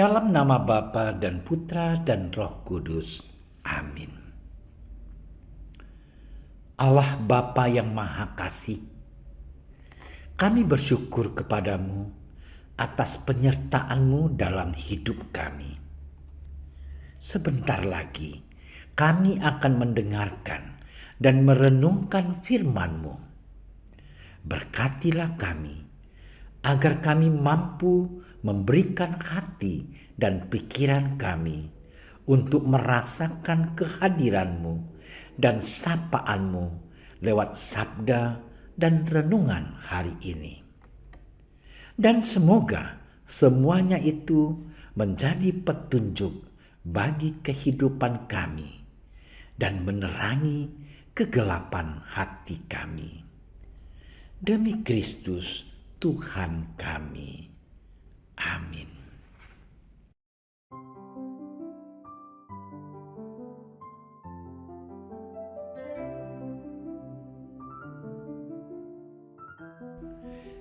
Dalam nama Bapa dan Putra dan Roh Kudus. Amin. Allah Bapa yang Maha Kasih, kami bersyukur kepadamu atas penyertaan-Mu dalam hidup kami. Sebentar lagi kami akan mendengarkan dan merenungkan firman-Mu. Berkatilah kami, agar kami mampu memberikan hati dan pikiran kami untuk merasakan kehadiran-Mu dan sapaan-Mu lewat sabda dan renungan hari ini. Dan semoga semuanya itu menjadi petunjuk bagi kehidupan kami dan menerangi kegelapan hati kami. Demi Kristus Tuhan kami. Amin.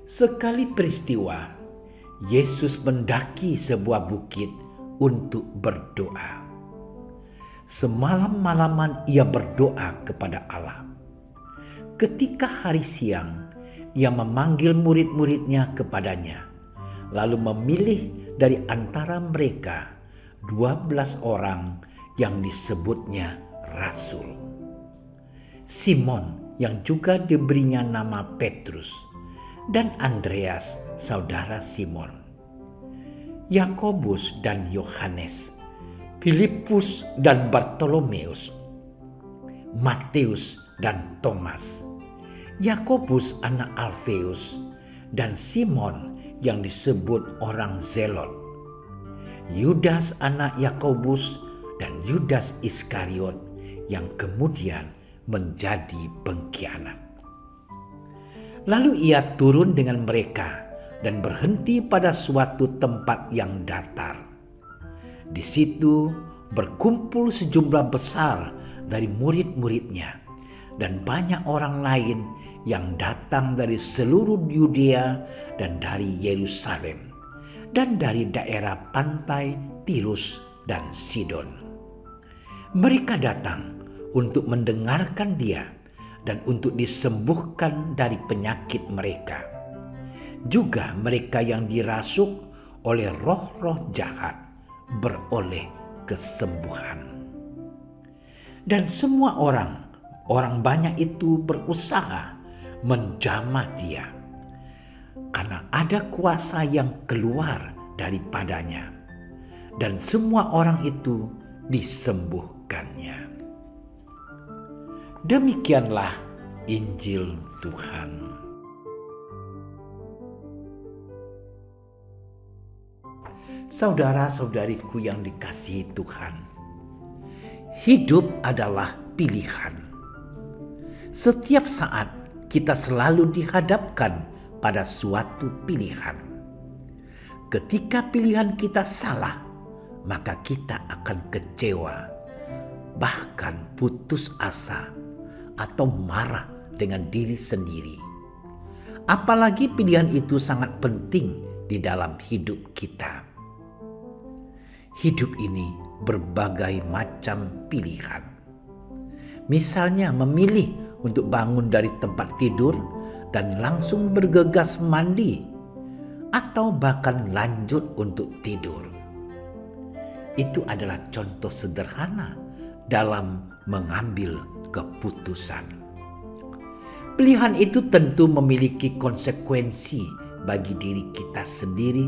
Sekali peristiwa, Yesus mendaki sebuah bukit untuk berdoa. Semalam-malaman ia berdoa kepada Allah. Ketika hari siang, ia memanggil murid-muridnya kepadanya, lalu memilih dari antara mereka 12 orang yang disebutnya rasul. Simon yang juga diberinya nama Petrus, dan Andreas saudara Simon, Yakobus dan Yohanes, Filipus dan Bartolomeus, Matius dan Thomas, Yakobus anak Alfeus, dan Simon yang disebut orang Zelot, Yudas anak Yakobus, dan Yudas Iskariot yang kemudian menjadi pengkhianat. Lalu ia turun dengan mereka dan berhenti pada suatu tempat yang datar. Di situ berkumpul sejumlah besar dari murid-muridnya dan banyak orang lain yang datang dari seluruh Yudea dan dari Yerusalem dan dari daerah pantai Tirus dan Sidon. Mereka datang untuk mendengarkan dia dan untuk disembuhkan dari penyakit mereka. Juga mereka yang dirasuk oleh roh-roh jahat beroleh kesembuhan. Dan semua orang banyak itu berusaha menjamah dia, karena ada kuasa yang keluar daripadanya, dan semua orang itu disembuhkannya. Demikianlah Injil Tuhan. Saudara-saudariku yang dikasihi Tuhan, hidup adalah pilihan. Setiap saat kita selalu dihadapkan pada suatu pilihan. Ketika pilihan kita salah, maka kita akan kecewa, bahkan putus asa atau marah dengan diri sendiri. Apalagi pilihan itu sangat penting di dalam hidup kita. Hidup ini berbagai macam pilihan. Misalnya memilih untuk bangun dari tempat tidur dan langsung bergegas mandi, atau bahkan lanjut untuk tidur. Itu adalah contoh sederhana dalam mengambil keputusan. Pilihan itu tentu memiliki konsekuensi bagi diri kita sendiri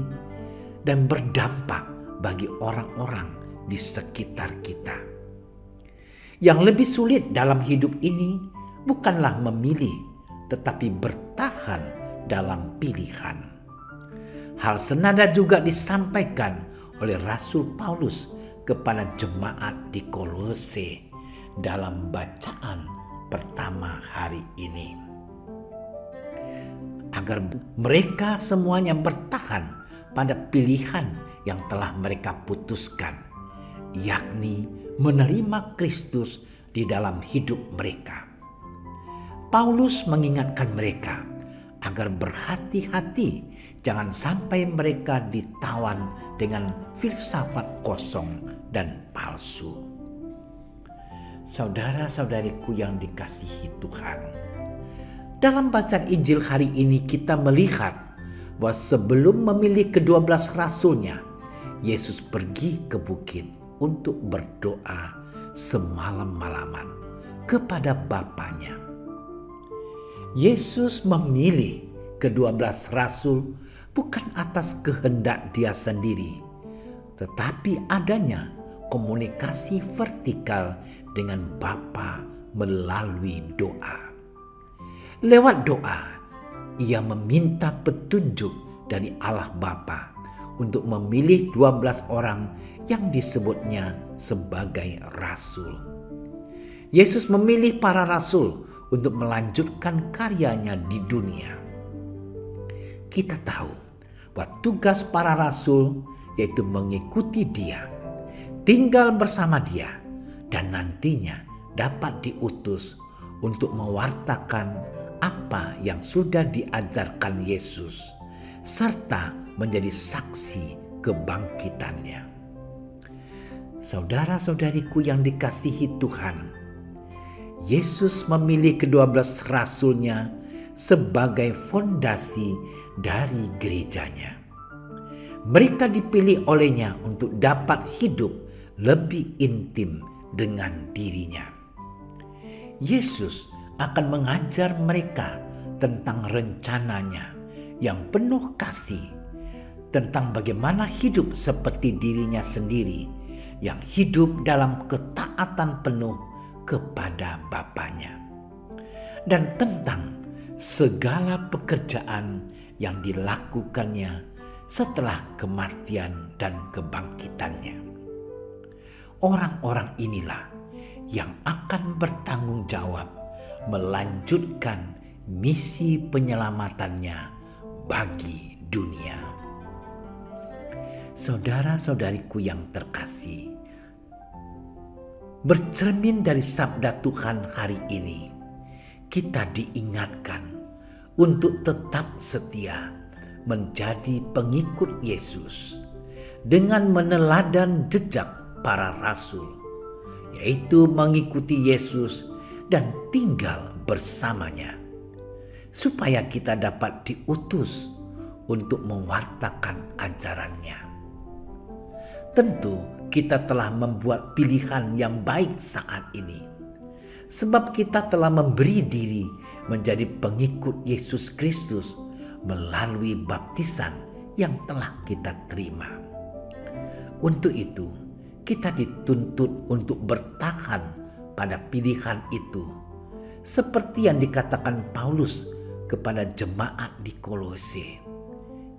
dan berdampak bagi orang-orang di sekitar kita. Yang lebih sulit dalam hidup ini bukanlah memilih, tetapi bertahan dalam pilihan. Hal senada juga disampaikan oleh Rasul Paulus kepada jemaat di Kolose dalam bacaan pertama hari ini. Agar mereka semuanya bertahan pada pilihan yang telah mereka putuskan, yakni menerima Kristus di dalam hidup mereka. Paulus mengingatkan mereka agar berhati-hati jangan sampai mereka ditawan dengan filsafat kosong dan palsu. Saudara-saudariku yang dikasihi Tuhan, dalam bacaan Injil hari ini kita melihat bahwa sebelum memilih ke-12 rasulnya, Yesus pergi ke bukit untuk berdoa semalam-malaman kepada Bapanya. Yesus memilih ke-12 rasul bukan atas kehendak dia sendiri, tetapi adanya komunikasi vertikal dengan Bapa melalui doa. Lewat doa, ia meminta petunjuk dari Allah Bapa untuk memilih 12 orang yang disebutnya sebagai rasul. Yesus memilih para rasul untuk melanjutkan karyanya di dunia. Kita tahu bahwa tugas para rasul yaitu mengikuti dia, tinggal bersama dia, dan nantinya dapat diutus untuk mewartakan apa yang sudah diajarkan Yesus, serta menjadi saksi kebangkitannya. Saudara-saudariku yang dikasihi Tuhan, Yesus memilih ke-12 rasulnya sebagai fondasi dari gerejanya. Mereka dipilih olehnya untuk dapat hidup lebih intim dengan dirinya. Yesus akan mengajar mereka tentang rencananya yang penuh kasih, tentang bagaimana hidup seperti dirinya sendiri yang hidup dalam ketaatan penuh kepada Bapanya, dan tentang segala pekerjaan yang dilakukannya setelah kematian dan kebangkitannya. Orang-orang inilah yang akan bertanggung jawab melanjutkan misi penyelamatannya bagi dunia. Saudara-saudariku yang terkasih, bercermin dari sabda Tuhan hari ini, kita diingatkan untuk tetap setia menjadi pengikut Yesus dengan meneladan jejak para rasul, yaitu mengikuti Yesus dan tinggal bersamanya, supaya kita dapat diutus untuk mewartakan ajarannya. Tentu kita telah membuat pilihan yang baik saat ini, sebab kita telah memberi diri menjadi pengikut Yesus Kristus melalui baptisan yang telah kita terima. Untuk itu, kita dituntut untuk bertahan pada pilihan itu, seperti yang dikatakan Paulus kepada jemaat di Kolose,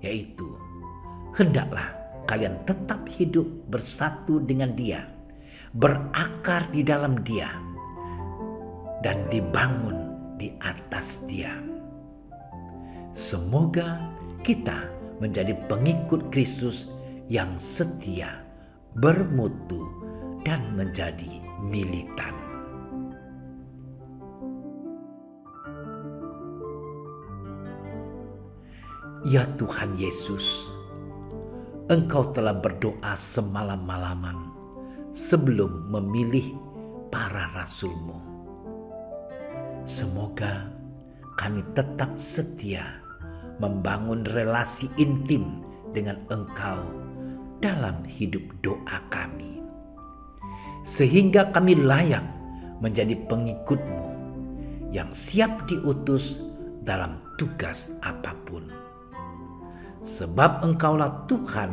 yaitu, hendaklah kalian tetap hidup bersatu dengan Dia, berakar di dalam Dia, dan dibangun di atas Dia. Semoga kita menjadi pengikut Kristus yang setia, bermutu, dan menjadi militan. Ya Tuhan Yesus, Engkau telah berdoa semalam-malaman sebelum memilih para rasul-Mu. Semoga kami tetap setia membangun relasi intim dengan Engkau dalam hidup doa kami, sehingga kami layak menjadi pengikut-Mu yang siap diutus dalam tugas apapun. Sebab Engkaulah Tuhan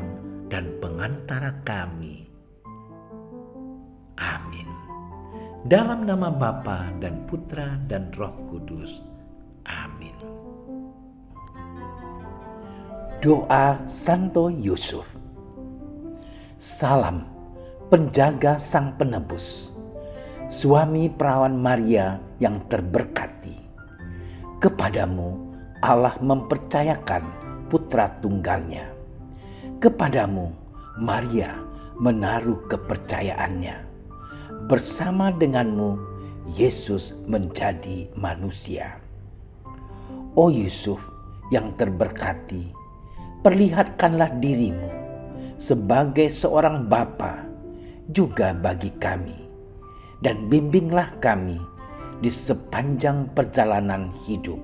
dan pengantara kami. Amin. Dalam nama Bapa dan Putra dan Roh Kudus. Amin. Doa Santo Yusuf. Salam penjaga Sang Penebus, suami perawan Maria yang terberkati. Kepadamu Allah mempercayakan putra tunggalnya. Kepadamu Maria menaruh kepercayaannya. Bersama denganmu Yesus menjadi manusia. O Yusuf yang terberkati, perlihatkanlah dirimu sebagai seorang bapa juga bagi kami, dan bimbinglah kami di sepanjang perjalanan hidup.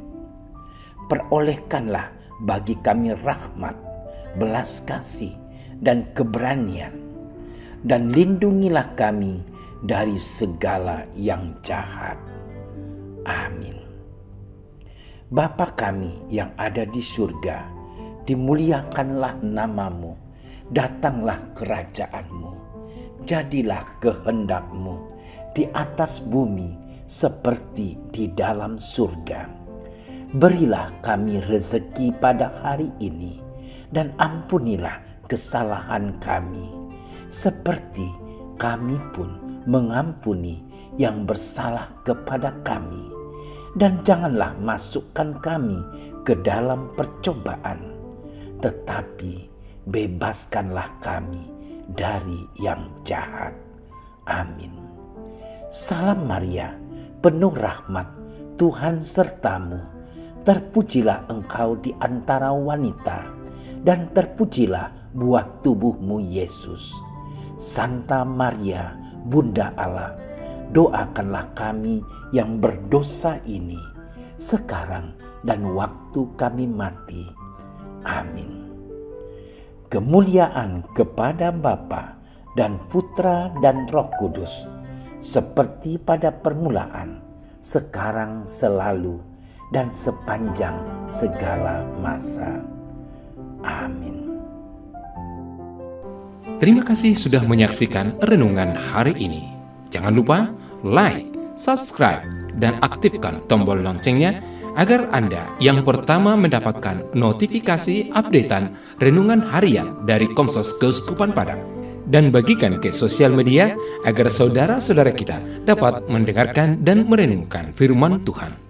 Perolehkanlah bagi kami rahmat, belas kasih, dan keberanian, dan lindungilah kami dari segala yang jahat. Amin. Bapa kami yang ada di surga, dimuliakanlah namamu, datanglah kerajaanmu, jadilah kehendakmu di atas bumi seperti di dalam surga. Berilah kami rezeki pada hari ini, dan ampunilah kesalahan kami, seperti kami pun mengampuni yang bersalah kepada kami. Dan janganlah masukkan kami ke dalam percobaan, tetapi bebaskanlah kami dari yang jahat. Amin. Salam Maria, penuh rahmat, Tuhan sertamu. Terpujilah engkau di antara wanita, dan terpujilah buah tubuhmu Yesus. Santa Maria, Bunda Allah, doakanlah kami yang berdosa ini, sekarang dan waktu kami mati. Amin. Kemuliaan kepada Bapa dan Putra dan Roh Kudus, seperti pada permulaan, sekarang, selalu, dan sepanjang segala masa. Amin. Terima kasih sudah menyaksikan renungan hari ini. Jangan lupa like, subscribe, dan aktifkan tombol loncengnya agar Anda yang pertama mendapatkan notifikasi updatean renungan harian dari Komsos Keuskupan Padang. Dan bagikan ke sosial media agar saudara-saudara kita dapat mendengarkan dan merenungkan firman Tuhan.